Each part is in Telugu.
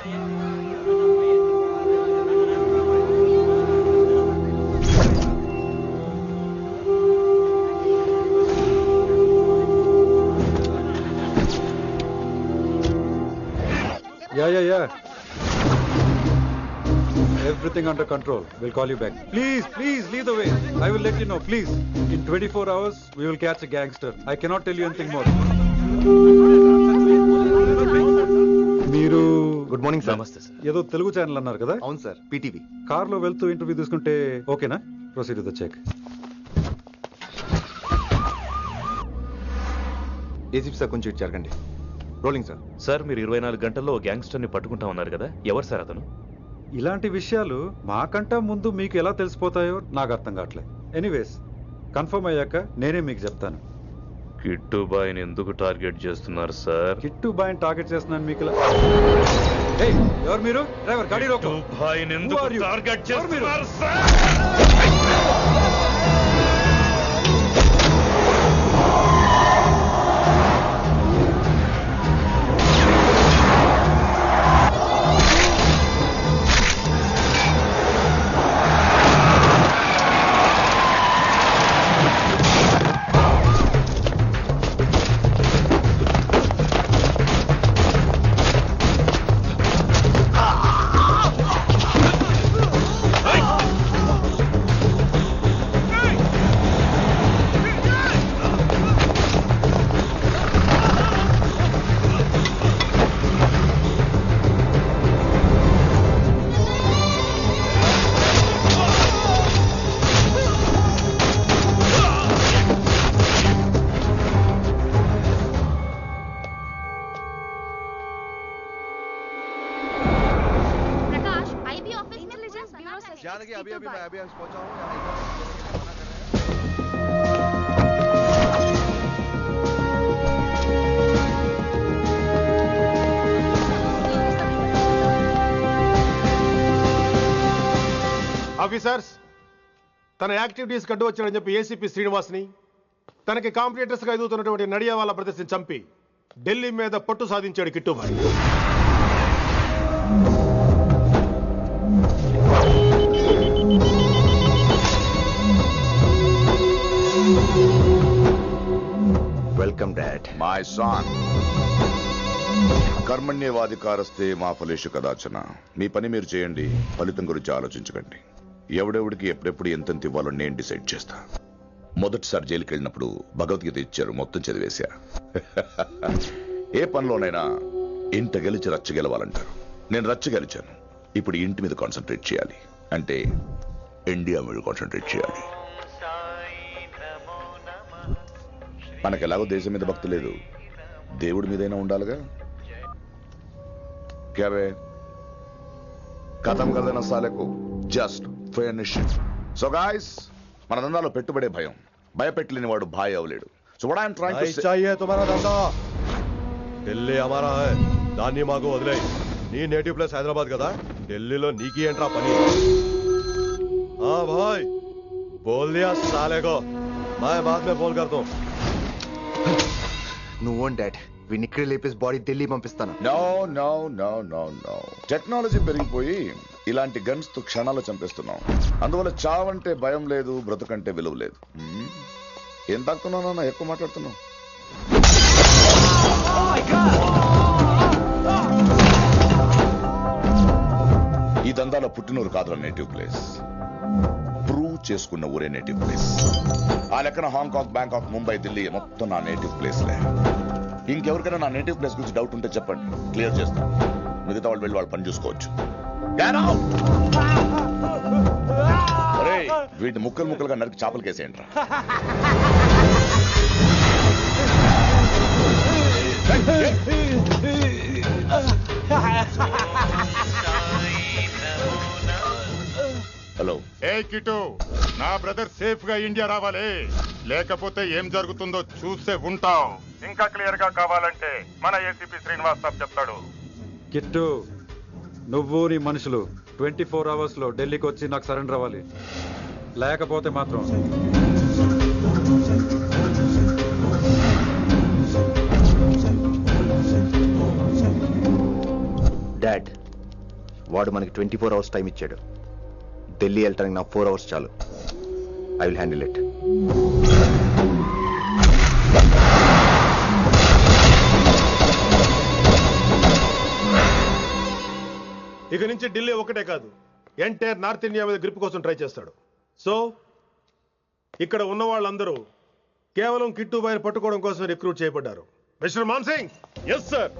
Yeah. Everything under control. We'll call you back. Please, lead the way. I will let you know, please. In 24 hours, we will catch a gangster. I cannot tell you anything more. మీరు గుడ్ మార్నింగ్ సార్. నమస్తే సార్. ఏదో తెలుగు ఛానల్ అన్నారు కదా? అవును సార్, పీటీవీ. కార్లో వెళ్తూ ఇంటర్వ్యూ తీసుకుంటే ఓకేనా? Proceed with the check. ACP sir కొంచెం ఇటు జరగండి. Rolling sir. సార్ మీరు 24 గంటల్లో గ్యాంగ్స్టర్ని పట్టుకుంటా ఉన్నారు కదా, ఎవరు సార్ అతను? ఇలాంటి విషయాలు మాకంటా ముందు మీకు ఎలా తెలిసిపోతాయో నాకు అర్థం కావట్లేదు. ఎనీవేస్, కన్ఫర్మ్ అయ్యాక నేనే మీకు చెప్తాను. కిట్టు బాయ్ని ఎందుకు టార్గెట్ చేస్తున్నారు సార్? కిట్టు బాయ్ని టార్గెట్ చేస్తున్నాను మీకు. ఎవరు మీరు? డ్రైవర్ గాడి రోకో. కిట్టు బాయ్ని ఎందుకు టార్గెట్ చేస్తున్నారు సార్? अभी मैं पहुंचा हूं। ఆఫీసర్స్, తన యాక్టివిటీస్ కడ్డు వచ్చాడని చెప్పి ఏసీపీ శ్రీనివాస్ని తనకి కాంపిటేటర్స్ గా ఎదుగుతున్నటువంటి నడియావాల ప్రదర్శన చంపి ఢిల్లీ మీద పట్టు సాధించాడు Kittubhai. Welcome dad. My son, కర్మణ్యేవాధికారస్తే మా ఫలేషు కదాచన. మీ పని మీరు చేయండి, ఫలితం గురించి ఆలోచించకండి. ఎవడెవడికి ఎప్పుడెప్పుడు ఎంతెంత ఇవ్వాలో నేను డిసైడ్ చేస్తా. మొదటిసారి జైలుకి వెళ్ళినప్పుడు భగవద్గీత ఇచ్చారు, మొత్తం చదివేశా. ఏ పనిలోనైనా ఇంట గెలిచి రచ్చ గెలవాలంటారు. నేను రచ్చ గెలిచాను. ఇప్పుడు ఇంటి మీద కాన్సన్ట్రేట్ చేయాలి, అంటే ఇండియా మీద కాన్సన్ట్రేట్ చేయాలి. మనకెలాగో దేశం మీద భక్తి లేదు, దేవుడి మీదైనా ఉండాలిగా. క్యాబే ఖతం కదన సాలకు జస్ట్ ఫినిష్. సో గాయ్స్, మన దందాలో పెట్టుబడే భయం. భయపెట్టలేని వాడు భాయ్ అవలేడు. So what I am trying to say, चाहिए तुम्हारा धंधा, ఢిల్లీ हमारा है. దాన్ని మాకు వదిలే. నీ నేటివ్ ప్లేస్ హైదరాబాద్ కదా, ఢిల్లీలో నీకి ఏంట్రా పని? हाँ भाई, बोल दिया साले को, मैं बाद में फोन करता हूँ. నువ్వు డాడ్, వీడిని ఇక్కడ లేపేసి బాడీ ఢిల్లీ పంపిస్తాను. No no no no no. Technology పెరిగిపోయి ఇలాంటి గన్స్ తో క్షణాలు చంపేస్తున్నాం. అందువల్ల చావంటే భయం లేదు, బ్రతుకంటే విలువ లేదు. ఏం తాకుతున్నావు నాన్న, ఎక్కువ మాట్లాడుతున్నావు. ఈ దందాలో పుట్టినూరు కాదురా నేటివ్ ప్లేస్, ప్రూవ్ చేసుకున్న ఊరే నేటివ్ ప్లేస్. ఆ లెక్కన హాంకాంగ్, బ్యాంకాక్, ముంబై, ఢిల్లీ మొత్తం నా నేటివ్ ప్లేస్లే. ఇంకెవరికైనా నా నేటివ్ ప్లేస్ గురించి డౌట్ ఉంటే చెప్పండి, క్లియర్ చేస్తాను. మిగతా వాళ్ళు వెళ్ళి వాళ్ళు పని చూసుకోవచ్చు. వీటిని ముక్కలు ముక్కలుగా నరికి చేపలు కేసేయండి. హలో. ఏ కిటు, నా బ్రదర్ సేఫ్ గా ఇండియా రావాలి, లేకపోతే ఏం జరుగుతుందో చూసే ఉంటాం. ఇంకా క్లియర్ గా కావాలంటే మన ఏసీపీ శ్రీనివాస్ సాబ్ చెప్తాడు. కిట్టు, నువ్వు నీ మనుషులు 24 అవర్స్ లో ఢిల్లీకి వచ్చి నాకు సరెండర్ అవ్వాలి. లేకపోతే మాత్రం డాడ్, వాడు మనకి 24 అవర్స్ టైం ఇచ్చాడు. ఢిల్లీ వెళ్ళటానికి నాకు 4 అవర్స్ చాలు. I will handle it. ఇక నుంచి ఢిల్లీ ఒకటే కాదు, ఎంటైర్ నార్త్ ఇండియా మీద గ్రిప్ కోసం ట్రై చేస్తాడు. సో ఇక్కడ ఉన్న వాళ్ళందరూ కేవలం కిట్టుబాయిని పట్టుకోవడం కోసం రిక్రూట్ చేయబడ్డారు. Mister Man Singh, yes sir.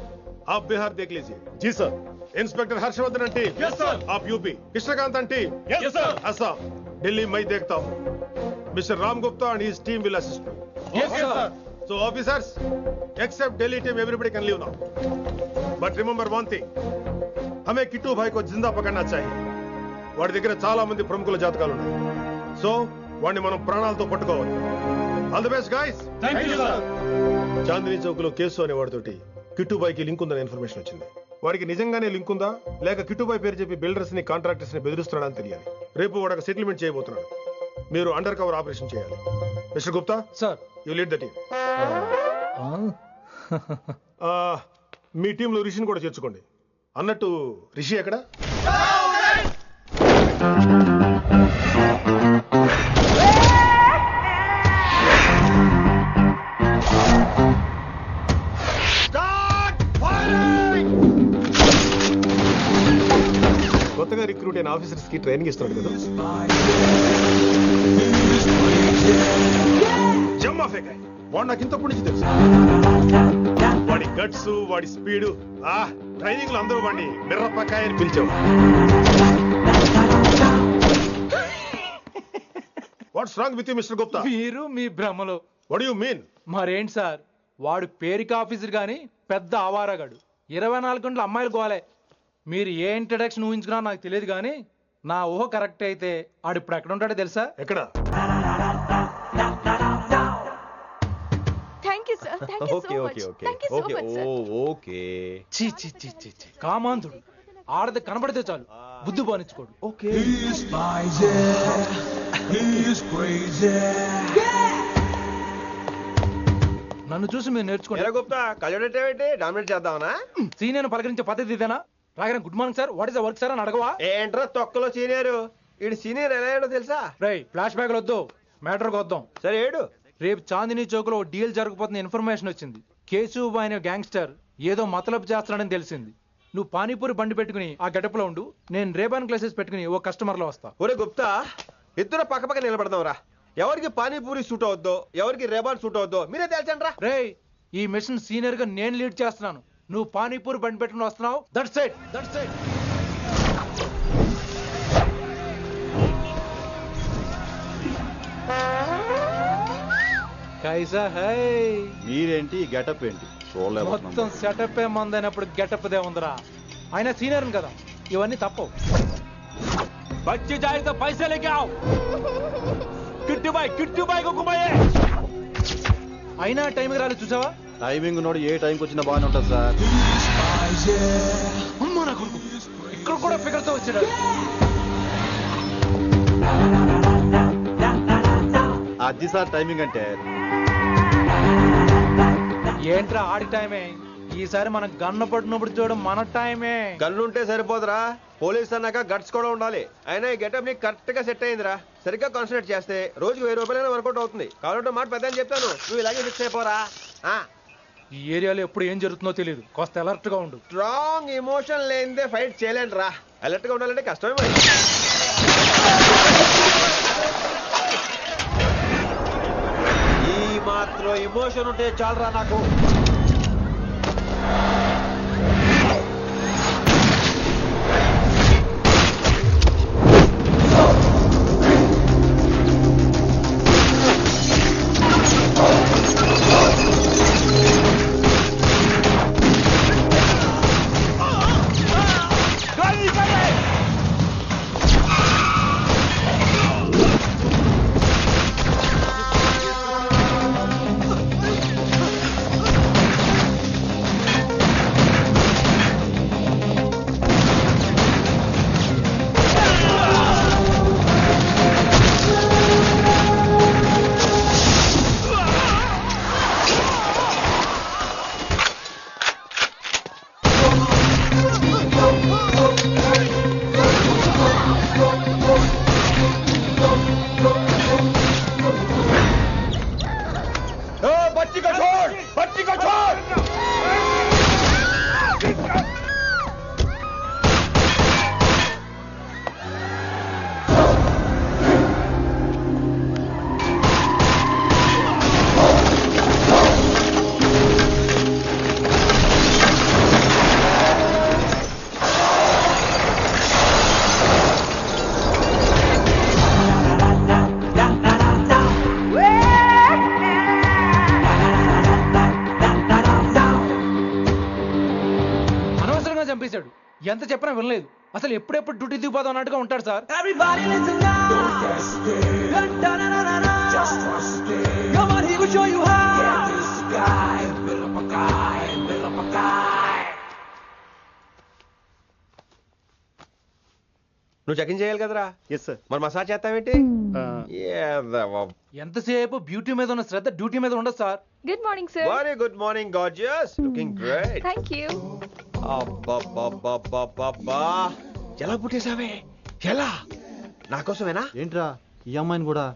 आप बिहार देख लीजिए. जी sir. Inspector Harshvardhan aunty, yes sir. आप UP. Krishnakant aunty, yes sir. Assam. Delhi मैं देखता हूँ. Mister Ram Gupta and his team will assist me. Yes sir. So officers, except Delhi team, everybody can leave now. But remember one thing. हमें किट्टू भाई को जिंदा पकड़ना चाहिए. వాడి దగ్గర చాలా మంది ప్రముఖుల జాతకాలు ఉన్నాయి. సో వాడిని మనం ప్రాణాలతో పట్టుకోవాలి. All the best guys. Thank you sir. Chandni Chowk లో కేసు అనే వాడితోటి కిట్టుబాయికి లింక్ ఉందనే ఇన్ఫర్మేషన్ వచ్చింది. వాడికి నిజంగానే లింక్ ఉందా లేక కిట్టుబాయి పేరు చెప్పి బిల్డర్స్ ని కాంట్రాక్టర్స్ ని బెదిరిస్తున్నాడని తెలియాలి. రేపు వాడు ఒక సెటిల్మెంట్ చేయబోతున్నాడు. మీరు అండర్ కవర్ ఆపరేషన్ చేయాలి. Mister Gupta sir, you lead the team. మీ టీంలో రిషిని కూడా చేర్చుకోండి. అన్నట్టు రిషి ఎక్కడ? కొత్తగా రిక్రూట్ అయిన ఆఫీసర్స్ కి ట్రైనింగ్ ఇస్తున్నాడు కదా. జమ్మా ఫేకాయ్ వాడు నాకు ఇంతప్పటి నుంచి తెలుసు. వాడి గట్స్, వాడి స్పీడు, ట్రైనింగ్ లో అందరూ వాడిని మిర్రపకాయ అని పిలిచావు. What's wrong with you mister Gupta? మీరు మీ భ్రమలో. What do you mean? మరేంటి సార్, వాడు పేరుకి ఆఫీసర్ గాని పెద్ద ఆవారగాడు. 24 గంటలు అమ్మాయిలు గోలే. మీరు ఏ ఇంట్రడక్షన్ ఊహించుకున్నా నాకు తెలియదు కానీ నా ఊహ కరెక్ట్ అయితే ఆడు ఇప్పుడు ఎక్కడ ఉంటాడో తెలుసా? ఎక్కడ? చీ చీ చీ చీ చీ. కామాంధుడు. ఆడది కనబడితే చాలు బుద్ధి బానించుకోడు. ఓకే. నన్ను చూసి మీరు నేర్చుకోండి. గుప్తా కళ్ళేంటి డామినేట్ చేద్దామనా? సీనియర్ పలకరించే పద్ధతి ఇదేనా? రాగానే good morning sir, what is the work sir అని అడగవా? ఏంట్రా తొక్కలో సీనియర్? ఈడు సీనియర్ ఎలా ఏడో తెలుసా? రై ఫ్లాష్ బ్యాక్ వద్దు, మ్యాటర్కి వద్దాం. సరే ఏడు. రేపు చాందినీ చౌక్ లో డీల్ జరగబోతున్న ఇన్ఫర్మేషన్ వచ్చింది. కేశూబాయ్ అనే గ్యాంగ్స్టర్ ఏదో మతలబు చేస్తున్నాడని తెలిసింది. నువ్వు పానీపూరి బండి పెట్టుకుని ఆ గడపలో ఉండు, నేను రేబాన్ క్లాసెస్ పెట్టుకుని ఓ కస్టమర్ లో వస్తా. ఒరే గుప్తా, ఇద్దరు పక్క పక్క నిలబడదాం రా. ఎవరికి పానీపూరి సూట్ అవుద్దో, ఎవరికి రేబాన్ సూట్ అవుద్దో మీరే తేల్చండి రా. రే, ఈ మిషన్ సీనియర్ గా నేను లీడ్ చేస్తున్నాను. నువ్వు పానీపూరి బండి పెట్టుకుని వస్తున్నావు. That's it, that's it. కైసా హై? మీరేంటి గెటప్ ఏంటి? మొత్తం సెటప్ ఏ మందైనప్పుడు గెటప్ దే ఉందరా. ఆయన సీనియర్ కదా, ఇవన్నీ తప్పవు. బచ్చి జాయితో పైసా లేకే ఆవ్. కిట్టుబాయ్ కుక్కుబాయే. అయినా టైంకి రాలేదు చూసావా? టైమింగ్ నోడు ఏ టైంకి వచ్చినా బాగానే ఉంటుంది సార్. అమ్మా నా కొడుకు, ఇక్కడ కూడా ఫిగర్ తో వచ్చాడు. అది సార్ టైమింగ్ అంటే. ఏంట్రా ఆడి టైమే? ఈసారి మనం గన్ను పట్టినప్పుడు చూడడం మన టైమే. గన్నుంటే సరిపోదురా, పోలీస్ అన్నాక గట్స్ కూడా ఉండాలి. అయినా ఈ గెటప్ నీకు కరెక్ట్ గా సెట్ అయిందిరా. సరిగ్గా కాన్సన్ట్రేట్ చేస్తే రోజుకి 1000 రూపాయలైనా వర్కౌట్ అవుతుంది. కాబట్టి మాట పెద్ద అని చెప్తాను, నువ్వు ఇలాగే ఫిక్స్ అయిపోరా. ఈ ఏరియాలో ఎప్పుడు ఏం జరుగుతుందో తెలియదు, కాస్త అలర్ట్ గా ఉండు. స్ట్రాంగ్ ఎమోషన్ లేనిదే ఫైట్ చేయలేండి రా. అలర్ట్ గా ఉండాలంటే కష్టమే మరి. ఈ మాత్రం ఎమోషన్ ఉంటే చాలరా నాకు. ఎంత చెప్పినా వినలేదు. అసలు ఎప్పుడెప్పుడు డ్యూటీ దిగిపోదాం అన్నట్టుగా ఉంటాడు సార్. నువ్వు చెకింగ్ చేయాలి కదరా? Yes sir. మరి మసాజ్ చేస్తావేంటి? ఎంతసేపు బ్యూటీ మీద ఉన్న శ్రద్ధ డ్యూటీ మీద ఉండదు sir. Good morning sir. Very good morning gorgeous, looking great. Thank you. అబ్బబ్బబ్బబ్బబ్బా, ఎలా పుట్టేశావే? ఎలా? నా కోసమేనా? ఏంట్రా ఈ అమ్మాయిని కూడా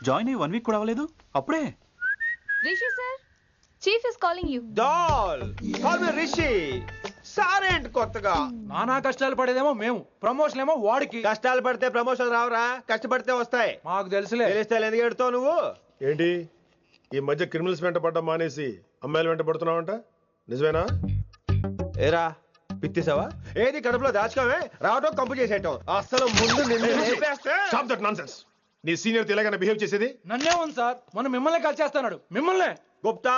జాయిన్ అయ్యి 1 వీక్ కూడా అవ్వలేదు అప్పుడే? Rishi sir, chief is calling you. Doll call me Rishi. సారేంటి కొత్తగా? నానా కష్టాలు పడేదేమో మేము, ప్రమోషన్ ఏమో వాడికి. కష్టాలు పడితే ప్రమోషన్ రావురా, కష్టపడితే వస్తాయి. మాకు తెలుసులే. తెలిస్తే ఎందుకు ఎడుతావు నువ్వు? ఏంటి ఈ మధ్య క్రిమినల్స్ వెంట పడ్డం మానేసి అమ్మాయిలు వెంట పడుతున్నావంట, నిజమేనా? ఏరా పిత్తిసావా? ఏది కడుపులో దాచుకోవే, రావటం కంపు చేసేయటం. అసలు ముందు నిన్ను లేపేస్తే. Stop that nonsense. నీ సీనియర్ ఇలాగైనా బిహేవ్ చేసేది? నన్నే ఉంది సార్, మనం మిమ్మల్ని కాల్ చేస్తున్నాడు. మిమ్మల్ని. గుప్తా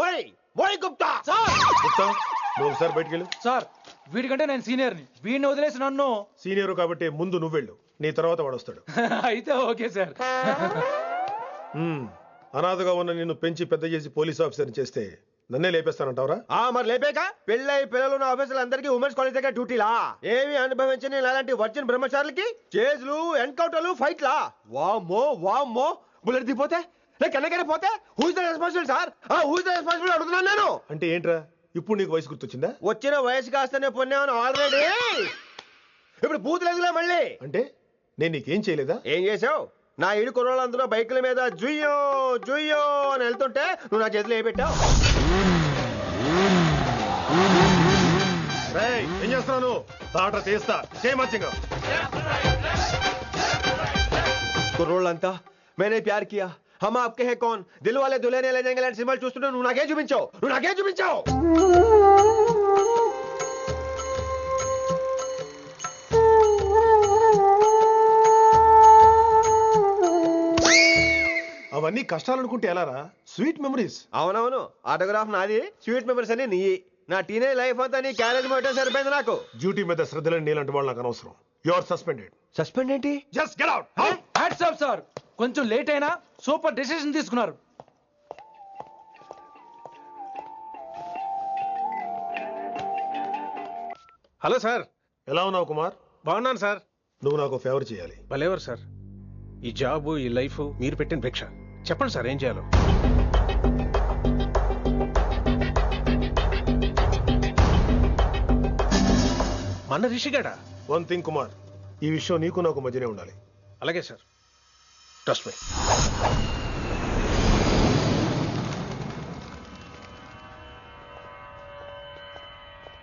ఓయ్ ఓయ్ గుప్తా. గుప్తా, నువ్వు ఒకసారి బయటికి వెళ్ళు. సార్ వీడికంటే నేను సీనియర్ని, వీడిని వదిలేసి నన్ను. సీనియర్ కాబట్టి ముందు నువ్వు వెళ్ళు, నీ తర్వాత వాడు వస్తాడు. అయితే ఓకే సార్. అనాథగా ఉన్న నిన్ను పెంచి పెద్ద చేసి పోలీస్ ఆఫీసర్ చేస్తే నన్నే లేపేస్తానంటావరా? మరి లేపేక పెళ్ళై పిల్లలు ఉన్న ఆఫీసులు అందరికీ ఉమెన్స్ కాలేజ్ దగ్గర డ్యూటీలా? ఏమి అనుభవించని అలాంటి వర్జిన్ బ్రహ్మచారులకి చేజ్లు, ఎన్కౌంటర్లు, ఫైట్లా? వామ్మో వామ్మో, బుల్లెట్ దిగిపోతే కన్నకనే పోతే who is the responsible sir? Who is the responsible అడుగుతున్నాను నేను. అంటే ఏంట్రా ఇప్పుడు నీకు వయసు గుర్తొచ్చిందా? వచ్చిన వయసు కాస్తనే పొన్నాను ఆల్రెడీ. ఇప్పుడు బూత్ లేదులే మళ్ళీ. అంటే నేను నీకేం చేయలేదా? ఏం చేసావు? నా ఇడు కుర్రోళ్ళందరూ బైకుల మీద జుయ్యో జుయ్యో అని వెళ్తుంటే నువ్వు నా చేతిలో ఏ పెట్టావు? ఏం చేస్తున్నాను? తాట తీస్తా చేయమచ్చంగా. కుర్రోళ్ళంతా మేనే ప్యార్ కియా, హమ్ ఆప్కే హై కౌన్, దిల్ వాలే దుల్హనియా లే జాయేంగే లాంటి సినిమాలు చూస్తుంటే నువ్వు నాకేం చూపించావు? నువ్వు నాకేం చూపించావు? అవన్నీ కష్టాలనుకుంటే ఎలారా? Sweet memories. అవునవును, ఆటోగ్రాఫ్ నాది, స్వీట్ మెమరీస్ అని నీ. నా టీనేజ్ లైఫ్ అంతా నీ క్యారేజ్ మొత్తం సరిపోయింది నాకు. డ్యూటీ మీద శ్రద్ధలేని నీలాంటి వాళ్ళు నాకు అనవసరం. You are suspended. సస్పెండ్ ఏంటి? Just get out. Hats off sir, కొంచెం లేట్ అయినా సూపర్ డెసిషన్ తీసుకున్నారు. Hello sir. ఎలా ఉన్నావు కుమార్? బాగున్నాను సార్. నువ్వు నాకు ఫేవర్ చేయాలి. భలేవారు సార్. ఈ జాబ్, ఈ లైఫ్ మీరు పెట్టిన భిక్ష. చెప్పండి సార్ ఏం చేయాలో. మన రిషిగాడా? వన్ థింగ్ కుమార్, ఈ విషయం నీకు నాకు మధ్యనే ఉండాలి. అలాగే సార్, ట్రస్ట్ మీ.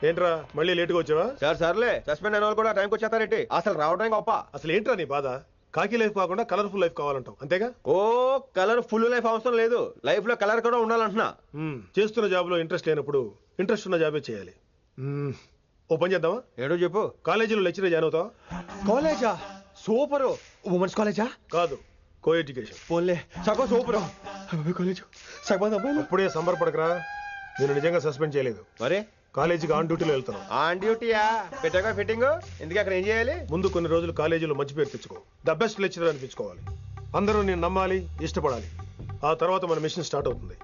ఏంట్రా మళ్ళీ లేటుగా వచ్చావా? సార్ సర్లే, సస్పెండ్ అయిన వాళ్ళు కూడా టైంకి వచ్చేస్తారేంటి? అసలు రావడానికి గొప్ప. అసలు ఏంట్రా నీ బాధ? కాకి లైఫ్ కాకుండా కలర్ఫుల్ లైఫ్ కావాలంటావు, అంతేగా? ఓ కలర్ ఫుల్ లైఫ్ అవసరం లేదు, లైఫ్ లో కలర్ కూడా ఉండాలంటున్నా. చేస్తున్న జాబ్ లో ఇంట్రెస్ట్ లేనప్పుడు ఇంట్రెస్ట్ ఉన్న జాబే చేయాలి. ఓ పని చేద్దామా? ఏడో చెప్పు. కాలేజీలో లెక్చరర్ జాయిన్ అవుతావా? కాలేజా? సూపర్. ఉమెన్స్ కాలేజా? కాదు, కో ఎడ్యుకేషన్. పోన్లే, సగం సూపర్. కాలేజ్ సగం అబ్బాయిలు. అప్పుడే సంబరపడకరా, నేను నిజంగా సస్పెండ్ చేయలేదు. మరే కాలేజీకి ఆన్ డ్యూటీలో వెళ్తాను. ఆన్ డ్యూటీయా? పెట్టాక ఫిట్టింగ్ ఎందుకు? అక్కడ ఏం చేయాలి? ముందు కొన్ని రోజులు కాలేజీలో మంచి పేరు తెచ్చుకో, ద బెస్ట్ లెక్చరర్ అనిపించుకోవాలి. అందరూ నేను నమ్మాలి, ఇష్టపడాలి. ఆ తర్వాత మన మిషన్ స్టార్ట్ అవుతుంది.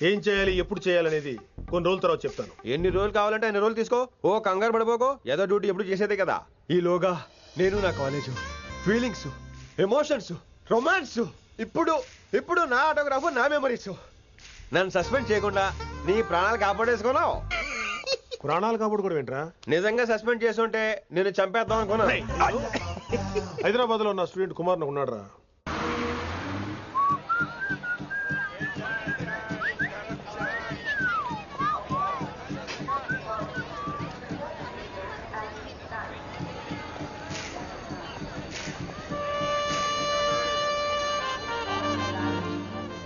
ఏం చేయాలి, ఎప్పుడు చేయాలనేది కొన్ని రోజుల తర్వాత చెప్తాను. ఎన్ని రోజులు కావాలంటే అన్ని రోజులు తీసుకో. ఓ కంగారు పడిపోకో, ఏదో డ్యూటీ ఎప్పుడు చేసేదే కదా. ఈలోగా నేను నా కాలేజ్ ఫీలింగ్స్, ఎమోషన్స్, రొమాన్స్, ఇప్పుడు నా ఆటోగ్రాఫ్, నా మెమరీస్. నన్ను సస్పెండ్ చేయకుండా నీ ప్రాణాలు కాపాడేసుకున్నావు. ప్రాణాలు కాపాడుకోవడం ఏంట్రా? నిజంగా సస్పెండ్ చేస్తుంటే నేను చంపేద్దాం అనుకున్నా. హైదరాబాద్ లో నా స్టూడెంట్ కుమార్ ఉన్నాడు రా.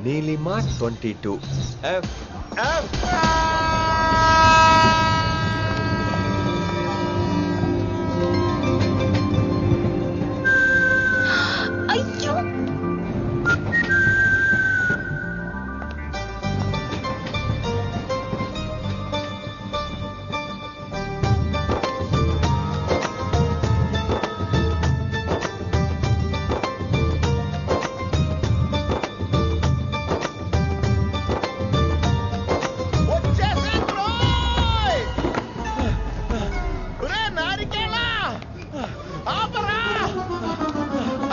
నీలిమా 22 F. అయ్యో,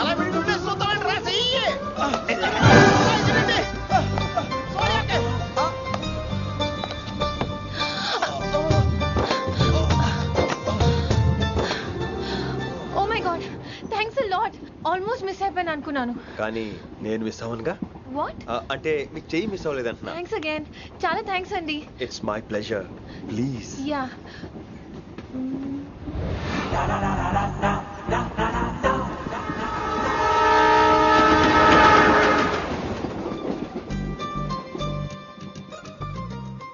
అలా వింటుంటే చూద్దామని రా చెయ్యి. Oh my God thanks a lot almost miss అయిపోయాను అనుకున్నాను. కానీ నేను మిస్ అవ్వనుగా. వాట్? అంటే మీకు చెయ్యి మిస్ అవ్వలేదంటున్నా. Thanks again. చాలా థ్యాంక్స్ అండి. It's my pleasure. Please. Yeah.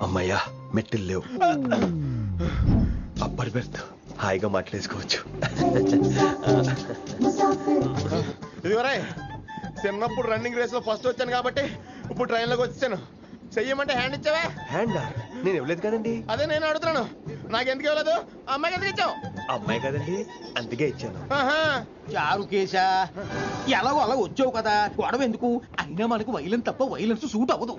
అమ్మయ్యా మెట్టులు లేవు. అప్పర్ బెర్త్ హాయిగా మాట్లాడేసుకోవచ్చు. ఇదివరే చిన్నప్పుడు రన్నింగ్ రేస్ లో ఫస్ట్ వచ్చాను కాబట్టి ఇప్పుడు ట్రైన్ లోకి వచ్చాను. చెయ్యమంటే హ్యాండ్ ఇచ్చావే. హ్యాండ్ నేను ఇవ్వలేదు కదండి. అదే నేను అడుగుతున్నాను. నాకెందుకు ఇవ్వలేదు? అమ్మాయికి ఎందుకు ఇచ్చావు? అమ్మాయి కదండి అందుకే ఇచ్చాను. చారు కేశా ఎలాగో అలా వచ్చావు కదా, గొడవ ఎందుకు? అయినా మనకు వైలెన్స్ తప్ప వైలెన్స్ సూట్ అవ్వదు.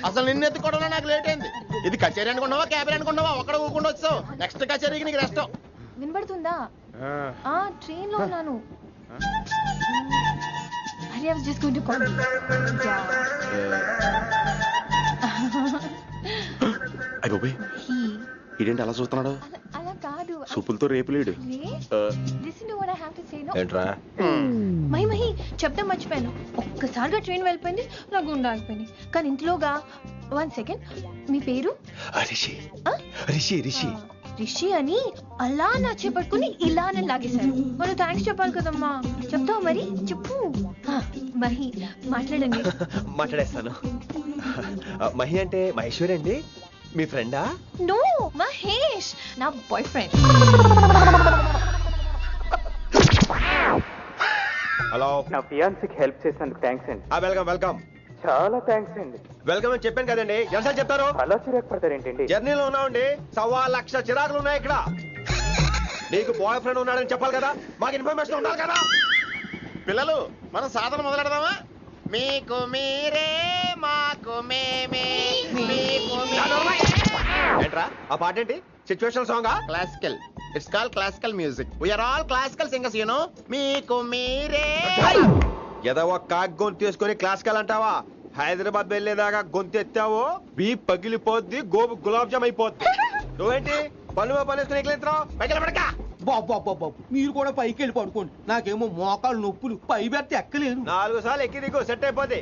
అసలు నిన్ను ఎత్తుకోవడంలో నాకు లేట్ అయింది. ఇది కచేరీ అనుకున్నావా క్యాబరీ అనుకున్నావా? ఒక్కడ ఊకుండా వచ్చావు. నెక్స్ట్ కచేరీకి నీకు రెస్ట్. వినబడుతుందా? ట్రైన్ లో ఉన్నాను. I was just going to call you. ఇదేంటి అలా చూస్తున్నాడు? అలా కాదు. సూపులతో రేపు లేడు. Listen to what I have to say, no? ఏంట్రా? మహి చెప్తా మర్చిపోయాను. ఒక్కసారిగా ట్రైన్ వెళ్ళిపోయింది, నా గుండె ఆగిపోయింది. కానీ ఇంట్లోగా 1 సెకండ్. మీ పేరు? రిషి. రిషి రిషి రిషి అని అలా నా చేపట్టుకుని ఇలా నన్ను లాగేశారు. మరి థ్యాంక్స్ చెప్పాలి కదమ్మా. చెప్తావు మరి? చెప్పు. మహి మాట్లాడండి. మాట్లాడేస్తాను. మహి అంటే మహేశ్వరి అండి. మీ ఫ్రెండా? నో, మహేష్ నా బాయ్ ఫ్రెండ్. హలో. నా ఫియాన్సీకి హెల్ప్ చేసినందుకు థ్యాంక్స్ అండి. Welcome welcome. చాలా థ్యాంక్స్ అండి. వెల్కమ్ అని చెప్పాను కదండి. ఎన్నిసార్లు చెప్తారు? అలా చిరాకు పడతారేంటండి? జర్నీలో ఉన్నామండి. 1,00,000 చిరాకులు ఉన్నాయి ఇక్కడ. నీకు బాయ్ ఫ్రెండ్ ఉన్నాడని చెప్పాలి కదా, మాకు ఇన్ఫర్మేషన్ ఉండాలి కదా. పిల్లలు మనం సాధన మొదలెడదామా? మీకు మీరే మాకు మేమే. ఏంట్రా ఆ పాట ఏంటి? Situation song? Classical. It's call classical music. We are all classical singers you know. మీకు మీరే. ఏదో ఒక కాక్ గొంతు తీసుకొని క్లాసికల్ అంటావా? హైదరాబాద్ వెళ్ళేదాకా గొంతు ఎత్తావో బీ పగిలిపోద్ది, గోబు గులాబ్ జామ్ అయిపోద్ది. నువ్వేంటి పనులు పనిస్తున్నావు? ఎట్లెత్తావు? పైకి పడక. బాబు మీరు కూడా పైకి వెళ్ళి పడుకోండి. నాకేమో మోకాలు నొప్పులు, పై బెర్త ఎక్కలేను. 4 సార్లు ఎక్కి దిగు సెట్ అయిపోద్ది.